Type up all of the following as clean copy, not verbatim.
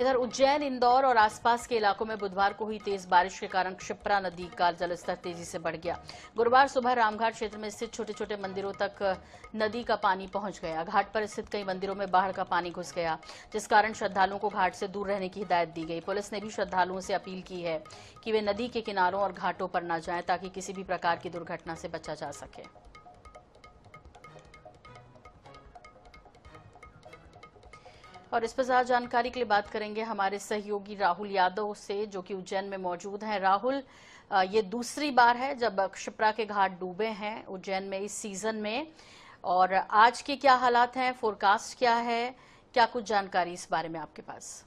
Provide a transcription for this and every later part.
इधर उज्जैन, इंदौर और आसपास के इलाकों में बुधवार को हुई तेज बारिश के कारण क्षिप्रा नदी का जलस्तर तेजी से बढ़ गया। गुरुवार सुबह रामघाट क्षेत्र में स्थित छोटे छोटे मंदिरों तक नदी का पानी पहुंच गया। घाट पर स्थित कई मंदिरों में बाढ़ का पानी घुस गया, जिस कारण श्रद्धालुओं को घाट से दूर रहने की हिदायत दी गई। पुलिस ने भी श्रद्धालुओं से अपील की है कि वे नदी के किनारों और घाटों पर न जाएं, ताकि किसी भी प्रकार की दुर्घटना से बचा जा सके। और इस पर ज्यादा जानकारी के लिए बात करेंगे हमारे सहयोगी राहुल यादव से, जो कि उज्जैन में मौजूद हैं। राहुल, ये दूसरी बार है जब क्षिप्रा के घाट डूबे हैं उज्जैन में इस सीजन में, और आज के क्या हालात हैं, फोरकास्ट क्या है, क्या कुछ जानकारी इस बारे में आपके पास?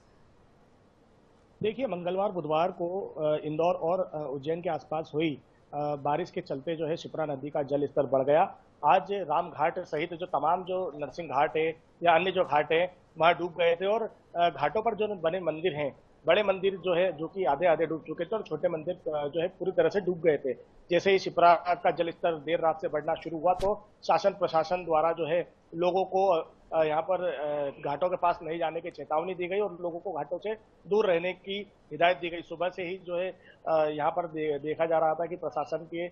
देखिए, मंगलवार बुधवार को इंदौर और उज्जैन के आसपास हुई बारिश के चलते जो है क्षिप्रा नदी का जल स्तर बढ़ गया। आज राम घाट सहित जो तमाम जो नरसिंह घाट है या अन्य जो घाट है वहां डूब गए थे, और घाटों पर जो बने मंदिर हैं, बड़े मंदिर जो है जो कि आधे आधे डूब चुके थे, और छोटे मंदिर जो है पूरी तरह से डूब गए थे। जैसे ही क्षिप्रा का जलस्तर देर रात से बढ़ना शुरू हुआ तो शासन प्रशासन द्वारा जो है लोगों को यहाँ पर घाटों के पास नहीं जाने की चेतावनी दी गई और लोगों को घाटों से दूर रहने की हिदायत दी गई। सुबह से ही जो है यहाँ पर देखा जा रहा था कि प्रशासन के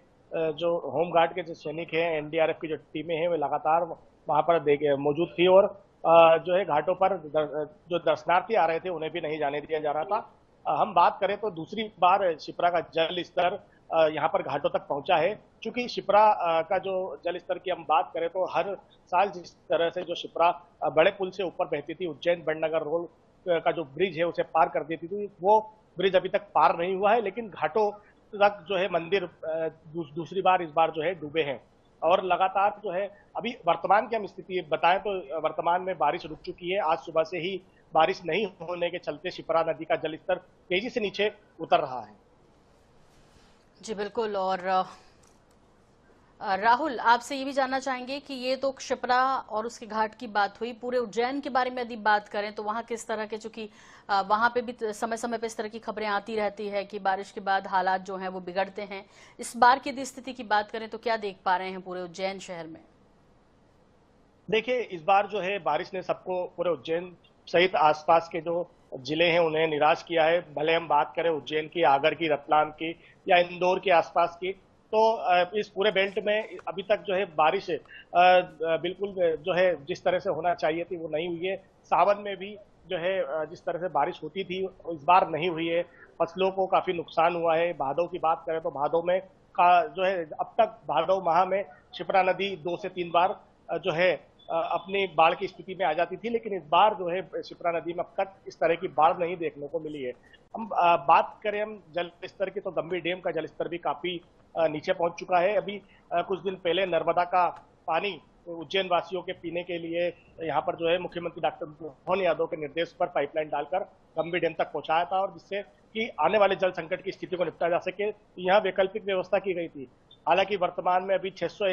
जो होम गार्ड के जो सैनिक हैं, एनडीआरएफ की जो टीमें हैं, वे लगातार वहां पर मौजूद थी, और जो है घाटों पर जो दर्शनार्थी आ रहे थे उन्हें भी नहीं जाने दिया जा रहा था। हम बात करें तो दूसरी बार क्षिप्रा का जल स्तर यहाँ पर घाटों तक पहुंचा है। चूंकि क्षिप्रा का जो जल स्तर की हम बात करें तो हर साल जिस तरह से जो क्षिप्रा बड़े पुल से ऊपर बहती थी, उज्जैन बड़नगर रोड का जो ब्रिज है उसे पार कर देती थी, वो ब्रिज अभी तक पार नहीं हुआ है, लेकिन घाटों तक जो है मंदिर दूसरी बार इस बार जो है डूबे हैं। और लगातार जो है अभी वर्तमान की हम स्थिति बताएं तो वर्तमान में बारिश रुक चुकी है। आज सुबह से ही बारिश नहीं होने के चलते क्षिप्रा नदी का जलस्तर तेजी से नीचे उतर रहा है। जी बिल्कुल। और राहुल, आपसे ये भी जानना चाहेंगे कि ये तो क्षिप्रा और उसके घाट की बात हुई, पूरे उज्जैन के बारे में यदि बात करें तो वहां किस तरह के, चूंकि वहां पे भी समय समय पे इस तरह की खबरें आती रहती है कि बारिश के बाद हालात जो हैं वो बिगड़ते हैं। इस बार की यदि स्थिति की बात करें तो क्या देख पा रहे हैं पूरे उज्जैन शहर में? देखिए, इस बार जो है बारिश ने सबको, पूरे उज्जैन सहित आसपास के जो जिले हैं उन्हें निराश किया है। भले हम बात करें उज्जैन की, आगर की, रतलाम की या इंदौर के आसपास की, तो इस पूरे बेल्ट में अभी तक जो है बारिश बिल्कुल जो है जिस तरह से होना चाहिए थी वो नहीं हुई है। सावन में भी जो है जिस तरह से बारिश होती थी इस बार नहीं हुई है। फसलों को काफी नुकसान हुआ है। भादों की बात करें तो भादों में का जो है अब तक भादों माह में क्षिप्रा नदी 2 से 3 बार जो है अपनी बाढ़ की स्थिति में आ जाती थी, लेकिन इस बार जो है क्षिप्रा नदी में अब तक इस तरह की बाढ़ नहीं देखने को मिली है। हम बात करें हम जल स्तर की तो गंभीर डैम का जलस्तर भी काफी नीचे पहुंच चुका है। अभी कुछ दिन पहले नर्मदा का पानी उज्जैन वासियों के पीने के लिए यहाँ पर जो है मुख्यमंत्री डॉक्टर मोहन यादव के निर्देश पर पाइपलाइन डालकर गंभीर डैम तक पहुंचाया था, और जिससे कि आने वाले जल संकट की स्थिति को निपटा जा सके यहाँ वैकल्पिक व्यवस्था की गई थी। हालांकि वर्तमान में अभी 600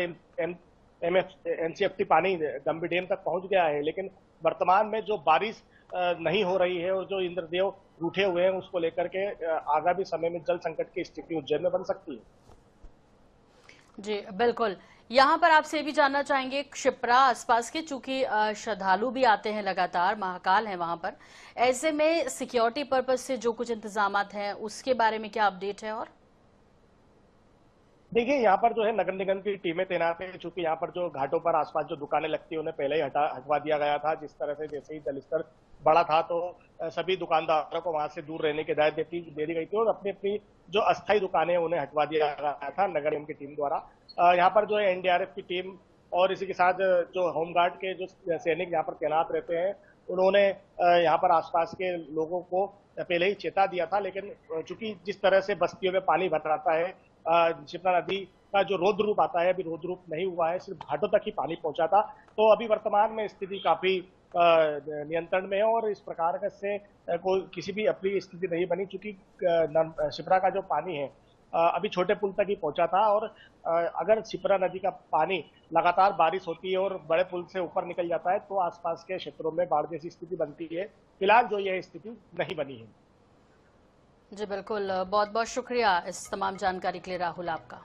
एमसीएफटी पानी गंभीर डैम तक पहुंच गया है, लेकिन वर्तमान में जो बारिश नहीं हो रही है और जो इंद्रदेव रूठे हुए हैं उसको लेकर के आगामी समय में जल संकट की स्थिति उज्जैन में बन सकती है। जी बिल्कुल। यहाँ पर आपसे ये भी जानना चाहेंगे, क्षिप्रा आसपास के चूंकि श्रद्धालु भी आते हैं लगातार, महाकाल है वहां पर, ऐसे में सिक्योरिटी पर्पज से जो कुछ इंतजामात हैं उसके बारे में क्या अपडेट है? और देखिए, यहाँ पर जो है नगर निगम की टीमें तैनात है। चूंकि यहाँ पर जो घाटों पर आसपास जो दुकानें लगती है उन्हें पहले ही हटवा दिया गया था। जिस तरह से जैसे ही जलस्तर बढ़ा था तो सभी दुकानदारों को वहां से दूर रहने की हिदायत दे दी गई थी, और अपनी अपनी जो अस्थायी दुकानें उन्हें हटवा दिया गया था नगर निगम की टीम द्वारा। यहाँ पर जो है एनडीआरएफ की टीम और इसी के साथ जो होमगार्ड के जो सैनिक यहाँ पर तैनात रहते हैं उन्होंने यहाँ पर आसपास के लोगों को पहले ही चेता दिया था, लेकिन चूंकि जिस तरह से बस्तियों में पानी भर आता है, क्षिप्रा नदी का जो रौद्र रूप आता है अभी रौद्र रूप नहीं हुआ है, सिर्फ घाटों तक ही पानी पहुंचा था। तो अभी वर्तमान में स्थिति काफी नियंत्रण में है, और इस प्रकार से कोई किसी भी अप्रिय स्थिति नहीं बनी। चूंकि क्षिप्रा का जो पानी है अभी छोटे पुल तक ही पहुंचा था, और अगर क्षिप्रा नदी का पानी लगातार बारिश होती है और बड़े पुल से ऊपर निकल जाता है तो आसपास के क्षेत्रों में बाढ़ जैसी स्थिति बनती है। फिलहाल जो यह स्थिति नहीं बनी है। जी बिल्कुल, बहुत बहुत शुक्रिया इस तमाम जानकारी के लिए राहुल आपका।